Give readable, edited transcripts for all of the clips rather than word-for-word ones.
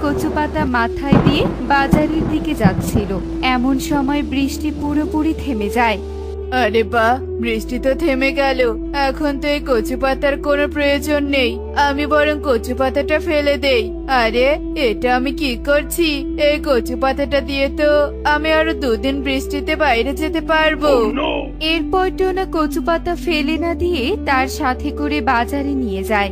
কচু পাতা মাথায় দিয়ে বাজারের দিকে যাচ্ছিল। এমন সময় বৃষ্টি পুরোপুরি থেমে যায়। আরে বাহ, বৃষ্টি তো থেমে গেল। এখন তো এই কচু পাতার কোনো প্রয়োজন নেই। আমি বরং কচু পাতাটা ফেলে দেই। আরে, এটা আমি কি করছি? এই কচু পাতাটা দিয়ে তো আমি আরো 2 দিন বৃষ্টিতে বাইরে যেতে পারবো। এরপর টোনা কচু পাতা ফেলে না দিয়ে তার সাথে করে বাজারে নিয়ে যায়।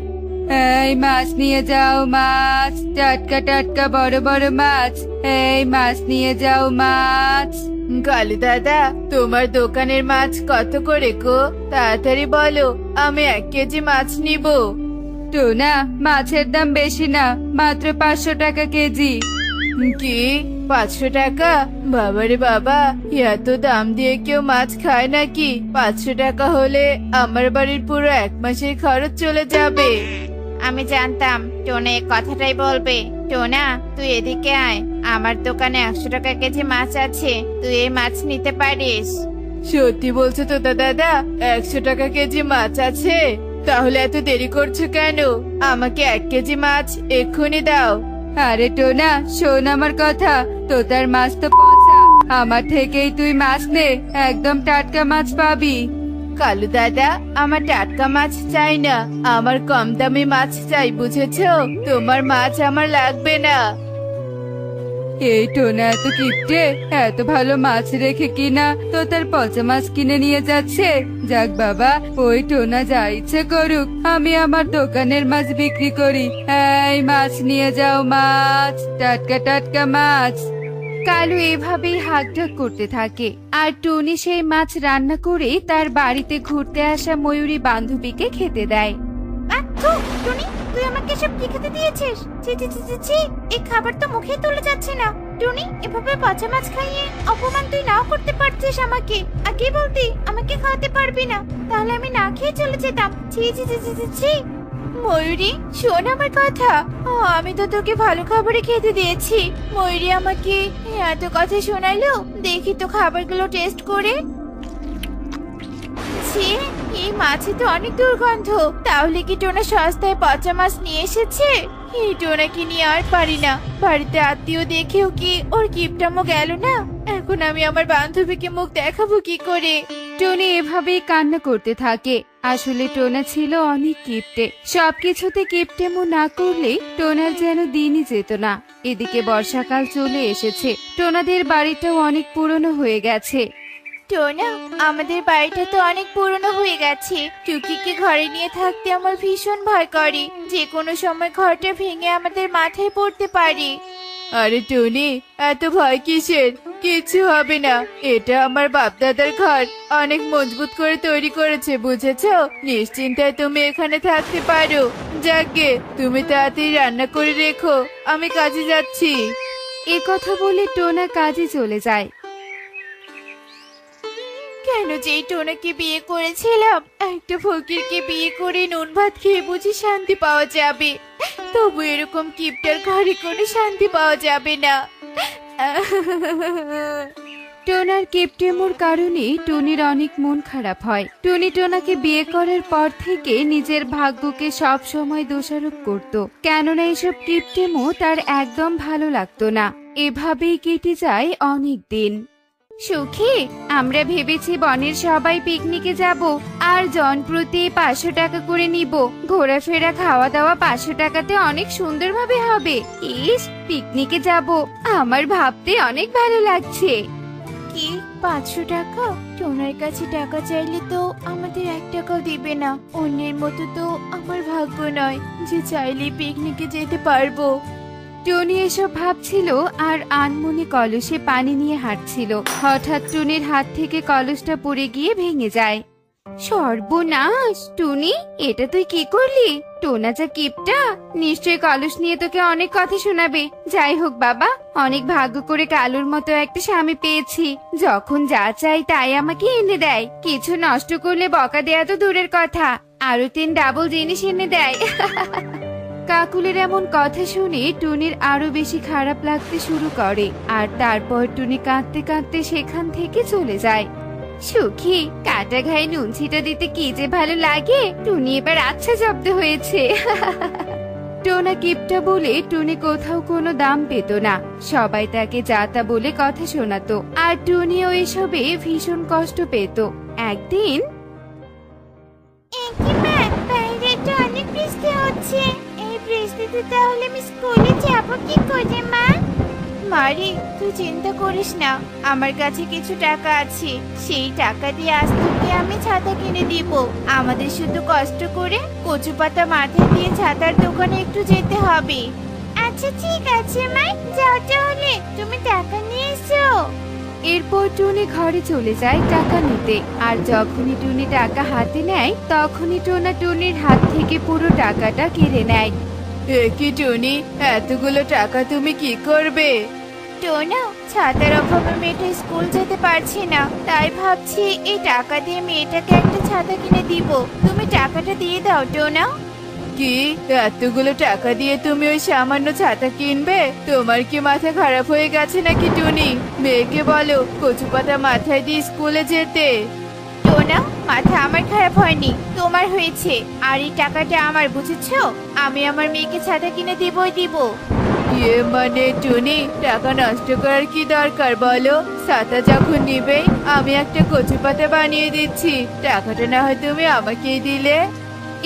এই মাছ নিয়ে যাও, মাছ, টাটকা টাটকা বড় বড় মাছ। এই মাছ নিয়ে যাও, মাছ। কালু দাদা, তোমার দোকানের মাছ কত করে গো? তাড়াতাড়ি বলো, আমি 1 কেজি মাছ নিব। টোনা, মাছের দাম বেশি না, মাত্র 500 টাকা কেজি। কি, 500 টাকা? বাবারে বাবা, এত দাম দিয়ে কেউ মাছ খায় নাকি? 500 টাকা হলে আমার বাড়ির পুরো 1 মাসের খরচ চলে যাবে। আমি জানতাম টোনা এই কথাটাই বলবে। টোনা, তুই এদিকে আয়, আমার দোকানে 100 টাকা কেজি মাছ আছে, তুই এই মাছ নিতে পারিস। সত্যি বলছো তো দাদা? 100 টাকা কেজি মাছ আছে? তাহলে এত দেরি করছো কেন? আমাকে 1 কেজি মাছ এক্ষুনি দাও। আরে টোনা, শোন আমার কথা। তোতার মাছ তো পচা, আমার থেকেই তুই মাছ নে, একদম টাটকা মাছ পাবি। কালু দাদা, আমার টাটকা মাছ চাই না, আমার কম দামি মাছ চাই, বুঝেছো? তোমার মাছ আমার লাগবে না। এই টোনা এত কিপটে, এত ভালো মাছ রেখে কিনা তো তার পচা মাছ কিনে নিয়ে যাচ্ছে। যাক বাবা, ওই টোনা যা ইচ্ছে করুক, আমি আমার দোকানের মাছ বিক্রি করি। এই মাছ নিয়ে যাও, মাছ, টাটকা টাটকা মাছ। কালু এভাবেই হাঁকডাক করতে থাকে আর টুনি সেই মাছ রান্না করে তার বাড়িতে ঘুরতে আসা ময়ূরী বান্ধবীকে খেতে দেয়। টুনি, তুই আমাকে সব কি খেতে দিয়েছিস? ছি ছি ছি ছি ছি, এই খাবার তো মুখে তুলে যাচ্ছে না। টুনি, এভাবে পচা মাছ খাইয়ে অপমান তুই নাও করতে পারছিস আমাকে। আগে বলতি আমাকে খাওয়াতে পারবি না, তাহলে আমি না খেয়ে চলে যেতাম। ছি ছি ছি ছি ছি ছি। ময়ূরী, শোন আমার কথা। আমি তো তোকে ভালো খাবারই খেতে দিয়েছি। ময়ূরী আমাকে এত কথা শোনালো, দেখি তো খাবারগুলো টেস্ট করে। ছি, এই মাছে তো অনেক দুর্গন্ধ। তাহলে কি টোনা সস্তায় পচা মাছ নিয়ে এসেছে? এই টোনাকে নিয়ে আর পারি না। বাড়িতে আত্মীয় দেখেও কি ওর কিপটামো গেল না? এখন আমি আমার বান্ধবীকে মুখ দেখাবো কি করে? টনি এভাবেই কান্না করতে থাকে। আসলে টোনা ছিল অনেক কিপটে, সবকিছুতে কিপটেমো না করলে টোনার যেন দিনই যেত না। এদিকে বর্ষাকাল চলে এসেছে, টোনাদের বাড়িটাও অনেক পুরনো হয়ে গেছে। টোনা, আমাদের বাড়িটা তো অনেক পুরনো হয়ে গেছে। টুকিকে ঘরে নিয়ে থাকতে আমার ভীষণ ভয় করে, যে কোনো সময় ঘরটা ভেঙে আমাদের মাথায় পড়তে পারে। আরে টনি, এত ভয় কিসের? কিছু হবে না, এটা আমার বাপ দাদার ঘর, অনেক মজবুত করে তৈরি করেছে, বুঝেছো? নিশ্চিন্তায় তুমি এখানে থাকতে পারো। যাকে, তুমি তাড়াতাড়ি রান্না করে রেখো, আমি কাজে যাচ্ছি। এ কথা বলে টোনা কাজে চলে যায়। কেন যে এই টোনাকে বিয়ে করেছিলাম? একটা ফকিরকে বিয়ে করে নুন ভাত খেয়ে বুঝি শান্তি পাওয়া যাবে? তবু এরকম কিপটার ঘরে কোনো শান্তি পাওয়া যাবে না। টোনার কিপটেমোর কারণে টুনির অনেক মন খারাপ হয়। টুনি টোনাকে বিয়ে করার পর থেকে নিজের ভাগ্যকে সব সময় দোষারোপ করত, কেননা এসব কিপটেমো তার একদম ভালো লাগতো না। এভাবেই কেটে যায় অনেক দিন। সুখী, আমরা ভেবেছি বনের সবাই পিকনিকে যাব, আর জন প্রতি 500 টাকা করে নিব। ঘোরাফেরা খাওয়া দাওয়া 500 টাকাতে অনেক সুন্দরভাবে হবে। ইস, পিকনিকে যাব, আমার ভাবতে অনেক ভালো লাগছে। কি, 500 টাকা? টোনার কাছে টাকা চাইলে তো আমাদের 1 টাকাও দিবে না। অন্যের মতো তো আমার ভাগ্য নয় যে চাইলে পিকনিকে যেতে পারবো। টনি এসব ভাবছিল আর আনমনে কলসে পানি নিয়ে হাঁটছিল। হঠাৎ টুনির হাত থেকে কলসটা পড়ে গিয়ে ভেঙে যায়। সর্বনাশ! টুনি, এটা তুই কি করলি? টোনা যা কিপটা, নিশ্চয়ই কলস নিয়ে তোকে অনেক কথা শোনাবে। যাই হোক বাবা, অনেক ভাগ্য করে কালুর মতো একটা স্বামী পেয়েছি, যখন যা চাই তাই আমাকে এনে দেয়। কিছু নষ্ট করলে বকা দেয়া তো দূরের কথা, আরো 3 ডাবল জিনিস এনে দেয়। কাকুলের এমন কথা শুনে টুনির আরো বেশি খারাপ লাগতে শুরু করে, আর তারপর টুনি কাঁদতে কাঁদতে সেখান থেকে চলে যায়। সুখী, কাটা ঘায়ে নুন ছিটা দিতে কি যে ভালো লাগে। টুনি এবার আচ্ছা জব্দ হয়েছে। টোনা কিপটা বলে টুনি কোথাও কোনো দাম পেত না। সবাই তাকে যাতা বলে কথা শোনাতো, আর টুনিও এসবে ভীষণ কষ্ট পেত। একদিন কি মা, বাইরে তো অনেক বৃষ্টি হচ্ছে। এই বৃষ্টিতে তাহলে আমি স্কুলে যাব কি করে মা? মারি, তুই চিন্তা করিস না, আমার কাছে কিছু টাকা আছে। সেই টাকা দিয়ে আজ তোকে আমি ছাতা কিনে দিব। আমাদের শুধু কষ্ট করে কচু পাতা মাথায় দিয়ে ছাতার দোকানে একটু যেতে হবে। আচ্ছা ঠিক আছে মা, যাও তাহলে, তুমি টাকা নিয়ে এসো। এরপর টুনি ঘরে চলে যায় টাকা নিতে। আর যখনই টুনি টাকা হাতে নেয় তখনই টোনা টুনির হাত থেকে পুরো টাকাটা কেড়ে নেয়। এ কি টুনি, এতগুলো টাকা তুমি কি করবে? টোনা, ছাতার অভাবে মেয়েটা স্কুল যেতে পারছে না, তাই ভাবছি এই টাকা দিয়ে মেয়েটাকে একটা ছাতা কিনে দিব। তুমি টাকাটা দিয়ে দাও টোনা। কি, এতগুলো টাকা দিয়ে তুমি ওই সামান্য ছাতা কিনবে? তোমার কি মাথা খারাপ হয়ে গেছে নাকি টুনি? মেয়েকে বলো কচু পাতা মাথায় দিয়ে স্কুলে যেতে। টোনা, মাথা আমার খারাপ হয়নি, তোমার হয়েছে। আর এই টাকাটা আমার, বুঝেছো? আমি আমার মেয়েকে ছাতা কিনে দিবই দিব। ইয়ে মানে টুনি, টাকা নষ্ট করার কি দরকার বলো? ছাতা যখন নিবে আমি একটা কচু পাতা বানিয়ে দিচ্ছি, টাকাটা না হয় তুমি আমাকেই দিলে।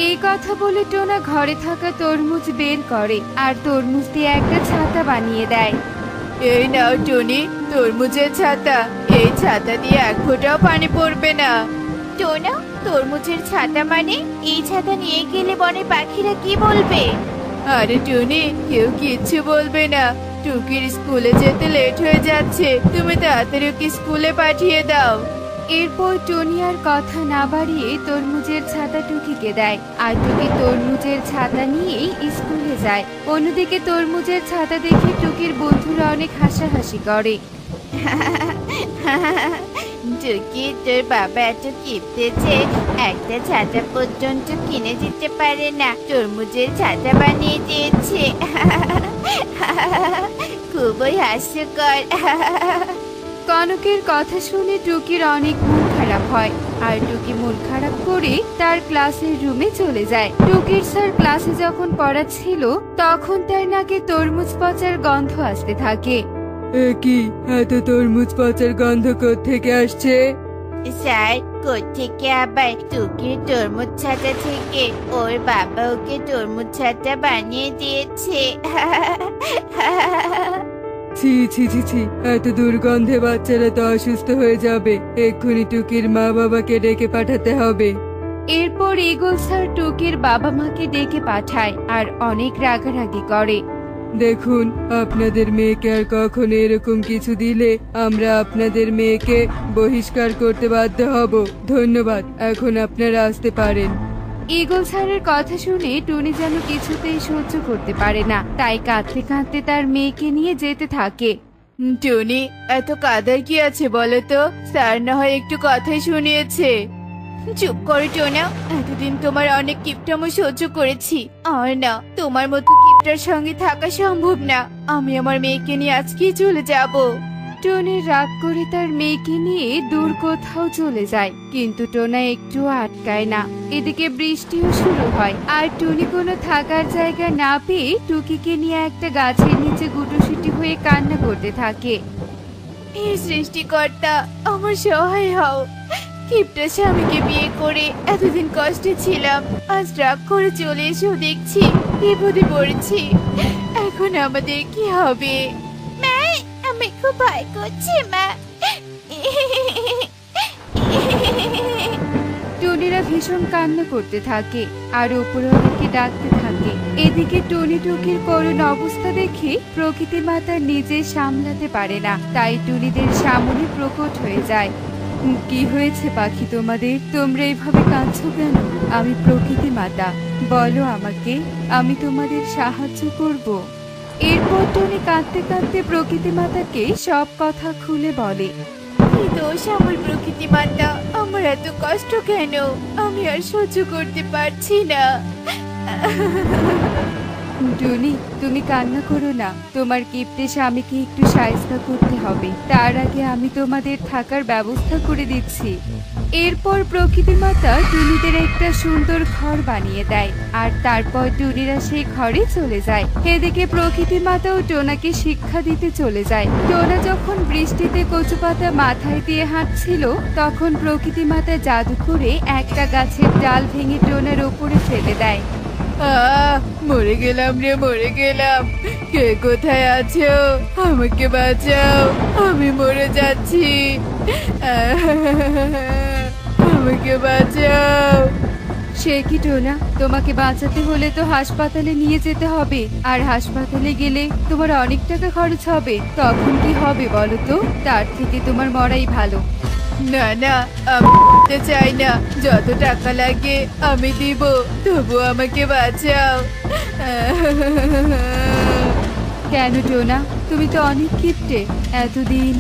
এই কথা বলে টোনা ঘরে থাকা তরমুজ বের করে আর তরমুজ দিয়ে একটা ছাতা বানিয়ে দেয়। এই নাও টুনি, তরমুজের ছাতা। এই ছাতা দিয়ে এক ফোঁটাও পানি পড়বে না। টোনা, তরমুজের ছাতা মানে? এই ছাতা নিয়ে গেলে বনে পাখিরা কি বলবে? আরে টুনি, কেউ কিচ্ছু বলবে না। টুকির স্কুলে যেতে লেট হয়ে যাচ্ছে, তুমি তাড়াতাড়ি ওকে স্কুলে পাঠিয়ে দাও। এরপর টুনি আর কথা না বাড়িয়ে তরমুজের ছাতা টুকিকে দেয়, আর টুকি তরমুজের ছাতা নিয়েই স্কুলে যায়। অন্যদিকে তরমুজের ছাতা দেখে টুকির বন্ধুরা অনেক হাসাহাসি করে। টুকি, তোর বাবা এত কিপটে যে একটা ছাতা পর্যন্ত কিনে দিতে পারে না, তরমুজের ছাতা বানিয়ে দিয়েছে। খুবই হাস্যকর। কনকের কথা শুনে টুকির অনেক মন খারাপ হয়, আর টুকি মন খারাপ করে তার ক্লাসের রুমে চলে যায়। টুকির স্যার ক্লাসে যখন পড়াচ্ছিল তখন তার নাকে তরমুজ পচার গন্ধ আসতে থাকে। কি, এত তরমুজ পচার গন্ধ কোত্থেকে আসছে? স্যার, কোত্থেকে আবার? টুকির তরমুজ ছাতা থেকে। ওর বাবা ওকে তরমুজ ছাতা বানিয়ে দিয়েছে। ছি ছি ছি ছি, এত দুর্গন্ধে বাচ্চারা তো অসুস্থ হয়ে যাবে। এক্ষুনি টুকির মা বাবাকে ডেকে পাঠাতে হবে। এরপর ইগল স্যার টুকির বাবা মাকে ডেকে পাঠায় আর অনেক রাগারাগি করে। দেখুন, আপনাদের মেয়েকে আর কখনো এরকম কিছু দিলে আমরা আপনাদের মেয়েকে বহিষ্কার করতে বাধ্য হব। ধন্যবাদ, এখন আপনারা আসতে পারেন। ইগল স্যারের কথা শুনে টুনি যেন কিছুতেই সহ্য করতে পারে না, তাই কাঁদতে কাঁদতে তার মেয়েকে নিয়ে যেতে থাকে। টুনি, এত কাদার কি আছে বলো তো? স্যার না হয় একটু কথাই শুনিয়েছে। চুপ করো টোনা, এতদিন তোমার অনেক কিপটামো সহ্য করেছি। আর না, তোমার মতো কিপটার সঙ্গে থাকা সম্ভব না। আমি আমার মেয়েকে নিয়ে আজকেই চলে যাব। টুনি রাগ করে তার মেয়েকে নিয়ে দূর কোথাও চলে যায়, কিন্তু টোনা একটু আটকায় না। এদিকে বৃষ্টিও শুরু হয়, আর টুনি কোনো থাকার জায়গা না পেয়ে টুকিকে নিয়ে একটা গাছের নিচে গুটুসুটি হয়ে কান্না করতে থাকে। হে সৃষ্টিকর্তা, আমার সহায় হও। কিপটা স্বামীকে বিয়ে করে এতদিন কষ্টে ছিলাম, আজ রাগ করে চলে এসেও দেখছি বিপদে পড়েছি। এখন আমাদের কি হবে? মা, আমি খুব ভয় করছি মা। টুনিরা ভীষণ কান্না করতে থাকে আর উপরওয়ালাকে ডাকতে থাকে। এদিকে টুনি টুকির করুণ অবস্থা দেখে প্রকৃতি মাতা নিজে সামলাতে পারে না, তাই টুনিদের সামনে প্রকট হয়ে যায়। কি হয়েছে পাখি তোমাদের? তোমরা এইভাবে কাঁদছো কেন? আমি প্রকৃতি মাতা, বলো আমাকে, আমি তোমাদের সাহায্য করব। এরপর টুনি কাঁদতে কাঁদতে প্রকৃতি মাতাকে সব কথা খুলে বলে। কি দোষ আমার প্রকৃতি মাতা? আমার এত কষ্ট কেন? আমি আর সহ্য করতে পারছি না। টুনি, তুমি কান্না করো না। তোমার কিপ্টে স্বামীকে একটু সাহায্য করতে হবে। তার আগে আমি তোমাদের থাকার ব্যবস্থা করে দিচ্ছি। এরপর প্রকৃতি মাতা টুনিদের একটা সুন্দর ঘর বানিয়ে দেয় আর তারপর টুনিরা সেই ঘরে চলে যায়। এদিকে প্রকৃতি মাতাও টোনাকে শিক্ষা দিতে চলে যায়। টোনা যখন বৃষ্টিতে কচু পাতা মাথায় দিয়ে হাঁটছিল তখন প্রকৃতি মাতা জাদু করে একটা গাছের ডাল ভেঙে টোনার ওপরে ফেলে দেয়। মরে গেলাম রে, মরে গেলাম। কে কোথায় আছো? আমাকে বাঁচাও, আমি মরে যাচ্ছি। আমাকে বাঁচাও। সে কি টোনা, তোমাকে বাঁচাতে হলে তো হাসপাতালে নিয়ে যেতে হবে, আর হাসপাতালে গেলে তোমার অনেক টাকা খরচ হবে। তখন কি হবে বলো তো? তার থেকে তোমার মরাই ভালো। না না, আমি মরতে চাই না। যত টাকা লাগে আমি দিব, তবু আমাকে বাঁচাও। কেন টোনা, তুমি তো অনেক কিপ্টে এতদিন।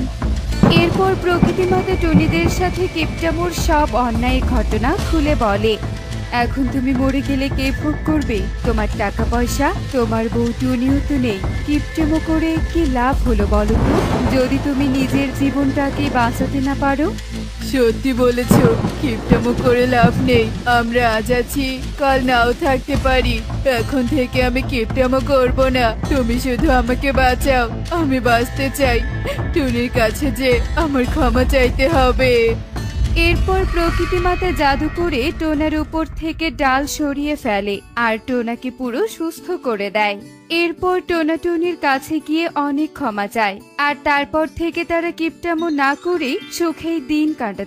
এরপর প্রকৃতি মাতা টুনিদের সাথে কিপটামোর সব অন্যায়ের ঘটনা খুলে বলে। এখন তুমি মরে গেলে কে ভোগ করবে তোমার টাকা পয়সা? তোমার বউ টুনিও তো নেই। কিপটেমো করে কি লাভ হলো বলো তো, যদি তুমি নিজের জীবনটাকে বাঁচাতে না পারো? সত্যি বলেছো, কিপটামো করে লাভ নেই। আমরা আজ আছি, কাল নাও থাকতে পারি। এখন থেকে আমি কিপটামো করব না। তুমি শুধু আমাকে বাঁচাও, আমি বাঁচতে চাই। টুনির কাছে যে আমার ক্ষমা চাইতে হবে। এরপর প্রকৃতি মাতা জাদু করে টোনার উপর থেকে ডাল সরিয়ে ফেলে আর টোনাকে পুরো সুস্থ করে দেয়। এরপর টোনা টুনির কাছে গিয়ে অনেক ক্ষমা চায় আর তারপর থেকে তারা কিপটামো না করে সুখেই দিন কাটাতে